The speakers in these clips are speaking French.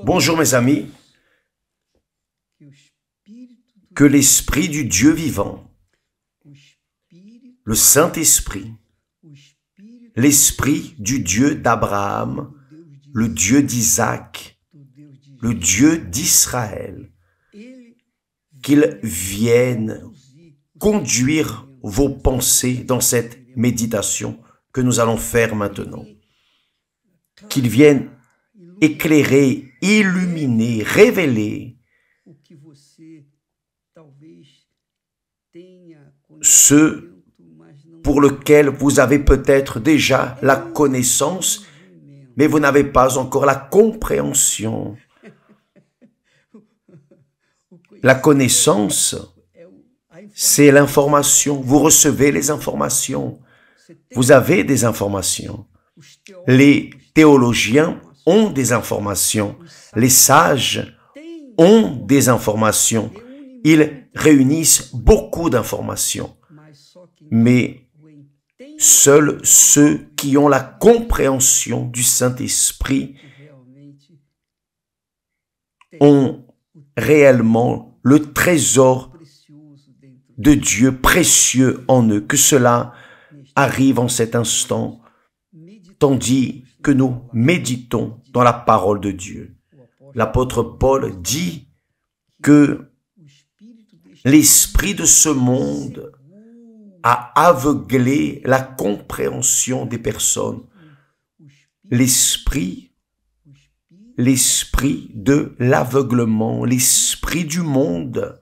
Bonjour mes amis, que l'Esprit du Dieu vivant, le Saint-Esprit, l'Esprit du Dieu d'Abraham, le Dieu d'Isaac, le Dieu d'Israël, qu'il vienne conduire vos pensées dans cette méditation que nous allons faire maintenant. Qu'il vienne éclairer, illuminer, révéler ce pour lequel vous avez peut-être déjà la connaissance, mais vous n'avez pas encore la compréhension. La connaissance, c'est l'information. Vous recevez les informations. Vous avez des informations. Les théologiens ont des informations. Les sages ont des informations. Ils réunissent beaucoup d'informations. Mais seuls ceux qui ont la compréhension du Saint-Esprit ont réellement le trésor de Dieu précieux en eux. Que cela arrive en cet instant, tandis que nous méditons dans la parole de Dieu. L'apôtre Paul dit que l'esprit de ce monde a aveuglé la compréhension des personnes. L'esprit de l'aveuglement, l'esprit du monde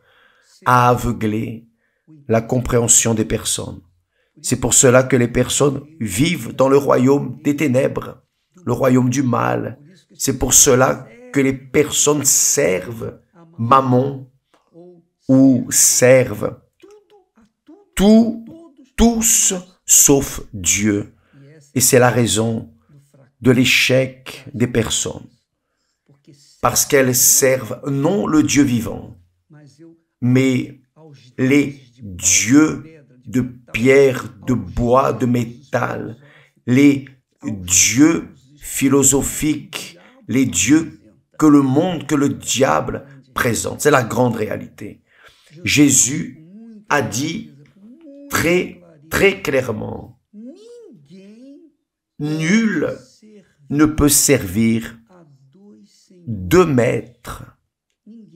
a aveuglé la compréhension des personnes. C'est pour cela que les personnes vivent dans le royaume des ténèbres, le royaume du mal. C'est pour cela que les personnes servent Mammon ou servent tous sauf Dieu. Et c'est la raison de l'échec des personnes. Parce qu'elles servent non le Dieu vivant, mais les dieux de pierre, de bois, de métal, les dieux philosophiques, les dieux que le monde, que le diable présente. C'est la grande réalité. Jésus a dit très clairement, nul ne peut servir deux maîtres.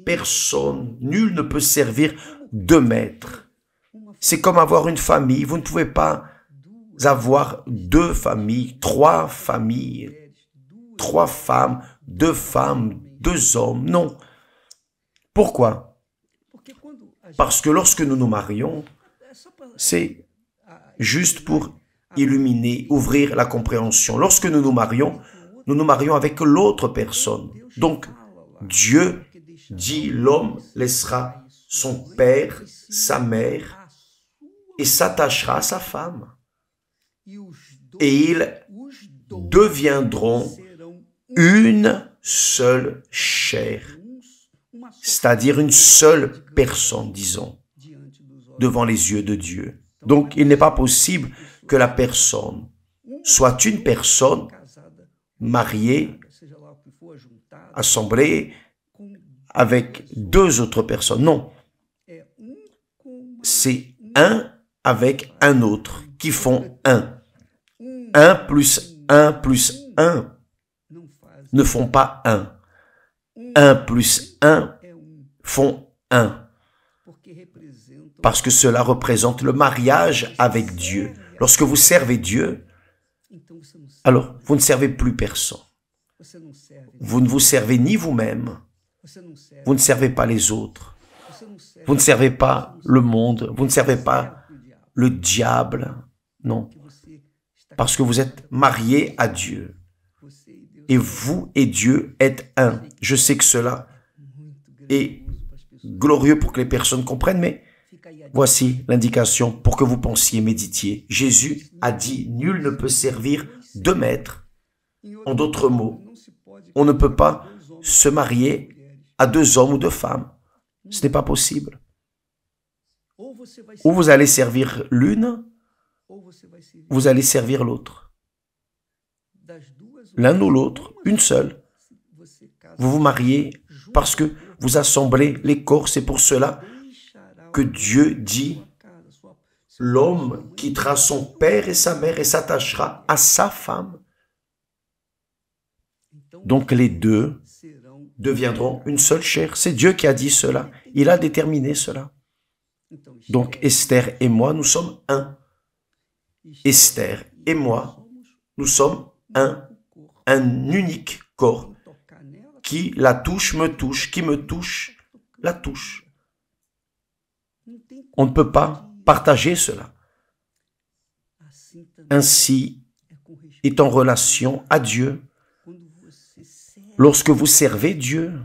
Personne, nul ne peut servir deux maîtres. C'est comme avoir une famille. Vous ne pouvez pas avoir deux familles, trois femmes, deux hommes. Non. Pourquoi? Parce que lorsque nous nous marions, c'est juste pour illuminer, ouvrir la compréhension. Lorsque nous nous marions avec l'autre personne. Donc, Dieu dit, l'homme laissera son père, sa mère, et s'attachera à sa femme. Et ils deviendront une seule chair, c'est-à-dire une seule personne, disons, devant les yeux de Dieu. Donc, il n'est pas possible que la personne soit une personne mariée, assemblée avec deux autres personnes. Non, c'est un avec un autre qui font un. 1 plus 1 plus 1 ne font pas 1. 1 plus 1 font 1. Parce que cela représente le mariage avec Dieu. Lorsque vous servez Dieu, alors vous ne servez plus personne. Vous ne vous servez ni vous-même. Vous ne servez pas les autres. Vous ne servez pas le monde. Vous ne servez pas le diable. Non. Parce que vous êtes mariés à Dieu. Et vous et Dieu êtes un. Je sais que cela est glorieux pour que les personnes comprennent, mais voici l'indication pour que vous pensiez, méditiez. Jésus a dit, nul ne peut servir deux maîtres. En d'autres mots, on ne peut pas se marier à deux hommes ou deux femmes. Ce n'est pas possible. Ou vous allez servir l'une, vous allez servir l'autre. L'un ou l'autre, une seule. Vous vous mariez parce que vous assemblez les corps. C'est pour cela que Dieu dit, l'homme quittera son père et sa mère et s'attachera à sa femme. Donc les deux deviendront une seule chair. C'est Dieu qui a dit cela. Il a déterminé cela. Donc Esther et moi, nous sommes un. Esther et moi, nous sommes un unique corps. Qui la touche, me touche, qui me touche, la touche. On ne peut pas partager cela. Ainsi est en relation à Dieu. Lorsque vous servez Dieu,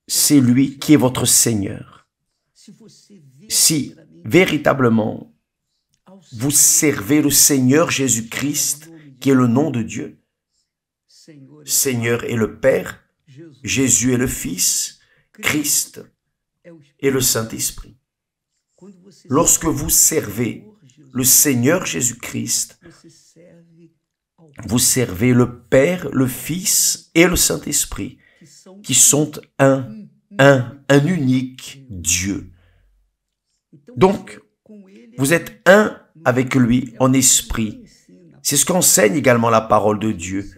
c'est lui qui est votre Seigneur. Si véritablement vous servez le Seigneur Jésus-Christ, qui est le nom de Dieu, Seigneur est le Père, Jésus est le Fils, Christ est le Saint-Esprit. Lorsque vous servez le Seigneur Jésus-Christ, vous servez le Père, le Fils et le Saint-Esprit, qui sont un unique Dieu. Donc, vous êtes un avec lui en esprit. C'est ce qu'enseigne également la parole de Dieu.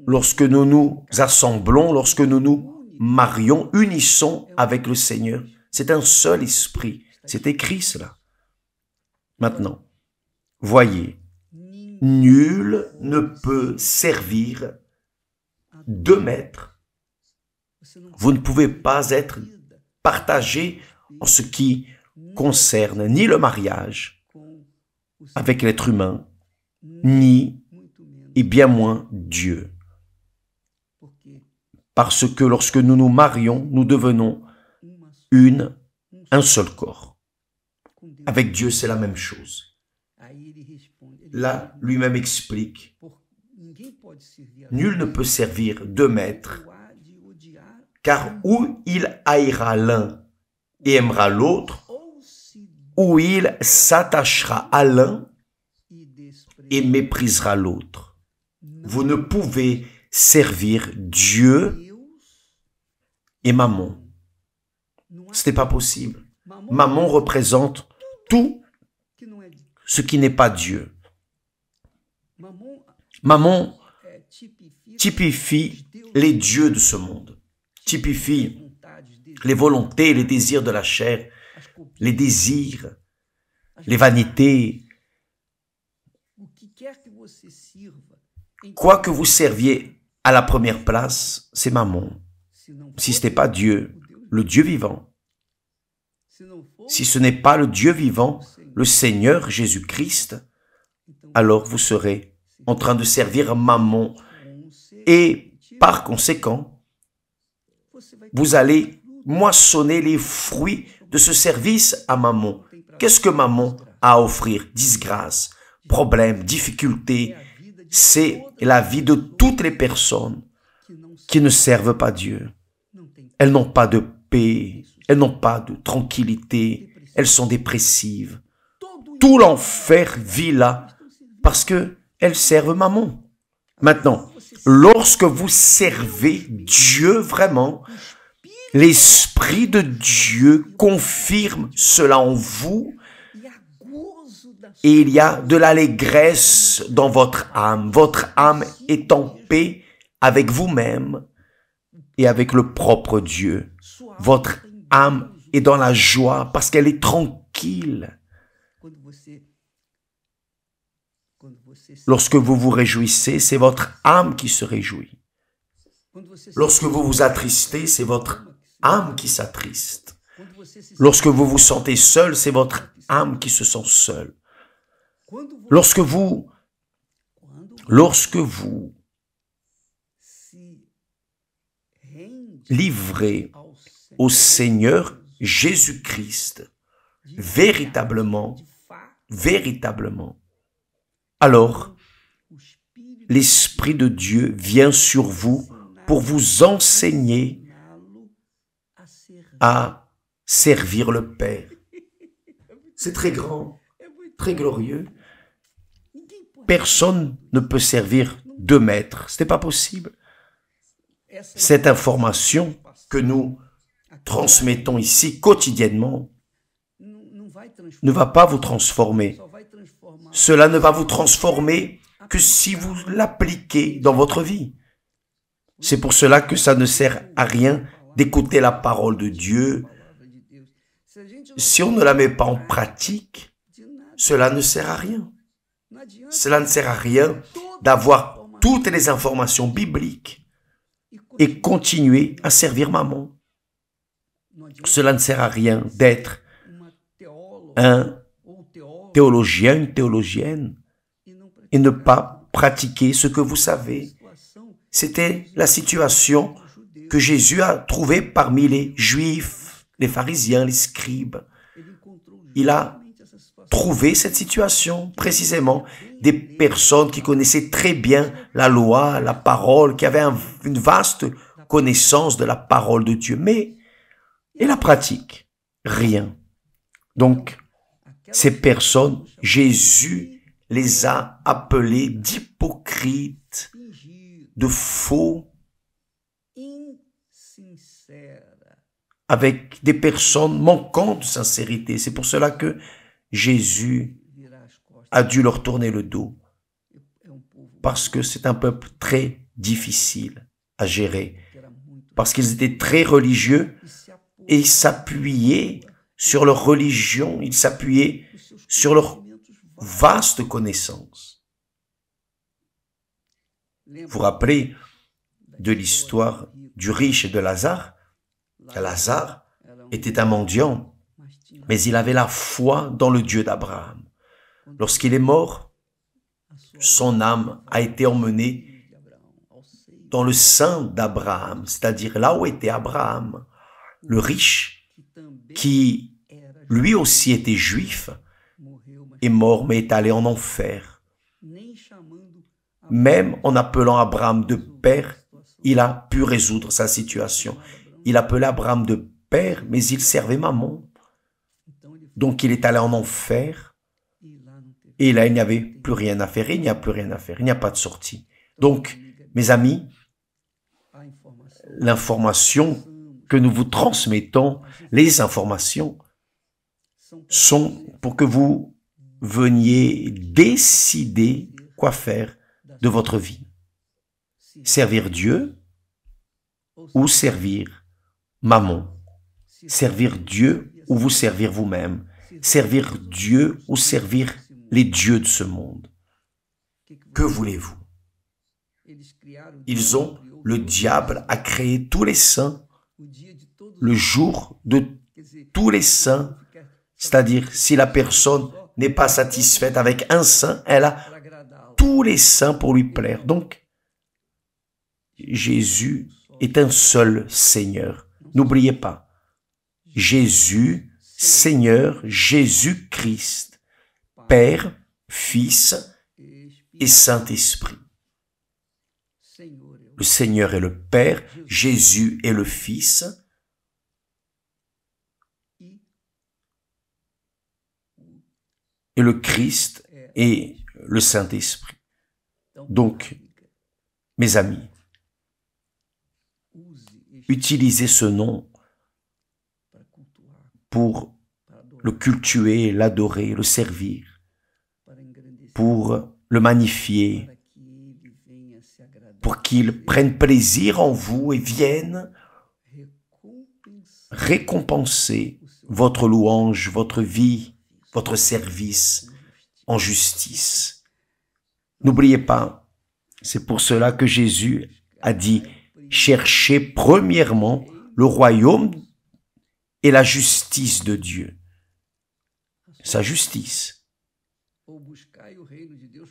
Lorsque nous nous assemblons, lorsque nous nous marions, unissons avec le Seigneur, c'est un seul esprit. C'est écrit cela. Maintenant, voyez, nul ne peut servir deux maîtres. Vous ne pouvez pas être partagé en ce qui concerne ni le mariage avec l'être humain, ni, et bien moins, Dieu. Parce que lorsque nous nous marions, nous devenons un seul corps. Avec Dieu, c'est la même chose. Là, lui-même explique, nul ne peut servir deux maîtres, car ou il haïra l'un et aimera l'autre, ou il s'attachera à l'un et méprisera l'autre. Vous ne pouvez servir Dieu et Mammon. Ce n'est pas possible. Mammon représente tout ce qui n'est pas Dieu. Mammon typifie les dieux de ce monde, typifie les volontés, les désirs de la chair, les désirs, les vanités. Quoi que vous serviez à la première place, c'est Mammon. Si ce n'est pas Dieu, le Dieu vivant. Si ce n'est pas le Dieu vivant, le Seigneur Jésus-Christ, alors vous serez en train de servir Mammon. Et par conséquent, vous allez moissonner les fruits de ce service à Mammon. Qu'est-ce que Mammon a à offrir? Disgrâce, problèmes, difficultés. C'est la vie de toutes les personnes qui ne servent pas Dieu. Elles n'ont pas de paix, elles n'ont pas de tranquillité, elles sont dépressives. Tout l'enfer vit là parce que elles servent Mammon. Maintenant, lorsque vous servez Dieu vraiment, l'Esprit de Dieu confirme cela en vous et il y a de l'allégresse dans votre âme. Votre âme est en paix avec vous-même et avec le propre Dieu. Votre âme est dans la joie parce qu'elle est tranquille. Lorsque vous vous réjouissez, c'est votre âme qui se réjouit. Lorsque vous vous attristez, c'est votre âme qui s'attriste. Lorsque vous vous sentez seul, c'est votre âme qui se sent seule. Lorsque vous livrez au Seigneur Jésus-Christ, véritablement, alors l'Esprit de Dieu vient sur vous pour vous enseigner à servir le Père. C'est très grand, très glorieux. Personne ne peut servir deux maîtres. Ce n'est pas possible. cette information que nous transmettons ici quotidiennement ne va pas vous transformer. Cela ne va vous transformer que si vous l'appliquez dans votre vie. C'est pour cela que ça ne sert à rien d'écouter la parole de Dieu. Si on ne la met pas en pratique, cela ne sert à rien. Cela ne sert à rien d'avoir toutes les informations bibliques et continuer à servir maman. Cela ne sert à rien d'être un théologien, une théologienne et ne pas pratiquer ce que vous savez. C'était la situation que Jésus a trouvée parmi les Juifs, les pharisiens, les scribes. Il a trouvé cette situation précisément, des personnes qui connaissaient très bien la loi, la parole, qui avaient une vaste connaissance de la parole de Dieu, mais et la pratique, rien. Donc, ces personnes, Jésus les a appelées d'hypocrites, de faux, avec des personnes manquant de sincérité. C'est pour cela que Jésus a dû leur tourner le dos, parce que c'est un peuple très difficile à gérer, parce qu'ils étaient très religieux et ils s'appuyaient sur leur religion, ils s'appuyaient sur leur vaste connaissance. Vous vous rappelez de l'histoire du riche et de Lazare? Lazare était un mendiant, mais il avait la foi dans le Dieu d'Abraham. Lorsqu'il est mort, son âme a été emmenée dans le sein d'Abraham, c'est-à-dire là où était Abraham. Le riche, qui lui aussi était juif, est mort mais est allé en enfer. Même en appelant Abraham de père, il a pu résoudre sa situation. Il appelait Abraham de père, mais il servait maman. Donc il est allé en enfer. Et là, il n'y avait plus rien à faire. Il n'y a plus rien à faire. Il n'y a pas de sortie. Donc, mes amis, l'information que nous vous transmettons, les informations, sont pour que vous veniez décider quoi faire de votre vie. Servir Dieu ou servir maman. Servir Dieu ou vous servir vous-même. Servir Dieu ou servir les dieux de ce monde. Que voulez-vous? Le diable a créé tous les saints, le jour de tous les saints, c'est-à-dire si la personne n'est pas satisfaite avec un saint, elle a tous les saints pour lui plaire. Donc, Jésus est un seul Seigneur. N'oubliez pas, Jésus, Seigneur, Jésus-Christ, Père, Fils et Saint-Esprit. Le Seigneur est le Père, Jésus est le Fils, et le Christ est le Saint-Esprit. Donc, mes amis, utilisez ce nom pour le cultuer, l'adorer, le servir, pour le magnifier, pour qu'il prenne plaisir en vous et vienne récompenser votre louange, votre vie, votre service en justice. N'oubliez pas, c'est pour cela que Jésus a dit « Cherchez premièrement le royaume et la justice de Dieu. » Sa justice.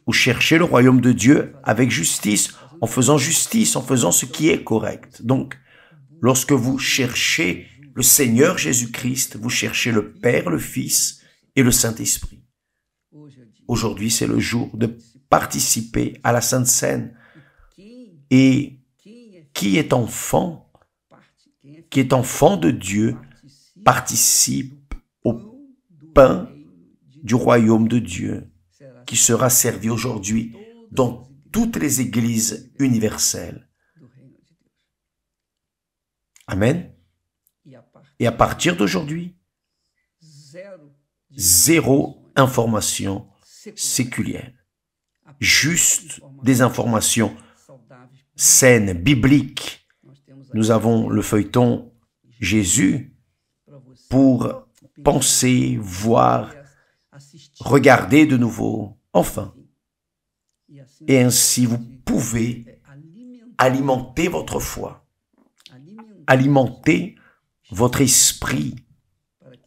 Ou chercher le royaume de Dieu avec justice, en faisant ce qui est correct. Donc, lorsque vous cherchez le Seigneur Jésus-Christ, vous cherchez le Père, le Fils et le Saint-Esprit. Aujourd'hui, c'est le jour de participer à la Sainte Seine. Et qui est enfant de Dieu, participe au pain du royaume de Dieu, qui sera servi aujourd'hui dans toutes les églises universelles. Amen. Et à partir d'aujourd'hui, zéro information séculière. Juste des informations saines, bibliques. Nous avons le feuilleton Jésus pour penser, voir, regarder de nouveau, enfin. Et ainsi, vous pouvez alimenter votre foi, alimenter votre esprit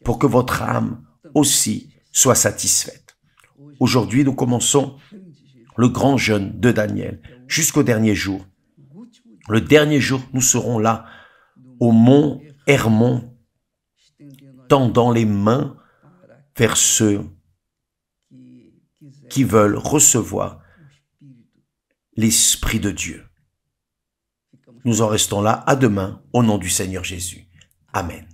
pour que votre âme aussi soit satisfaite. Aujourd'hui, nous commençons le grand jeûne de Daniel jusqu'au dernier jour. Le dernier jour, nous serons là au mont Hermon, tendant les mains vers ceux qui veulent recevoir l'Esprit de Dieu. Nous en restons là à demain au nom du Seigneur Jésus. Amen.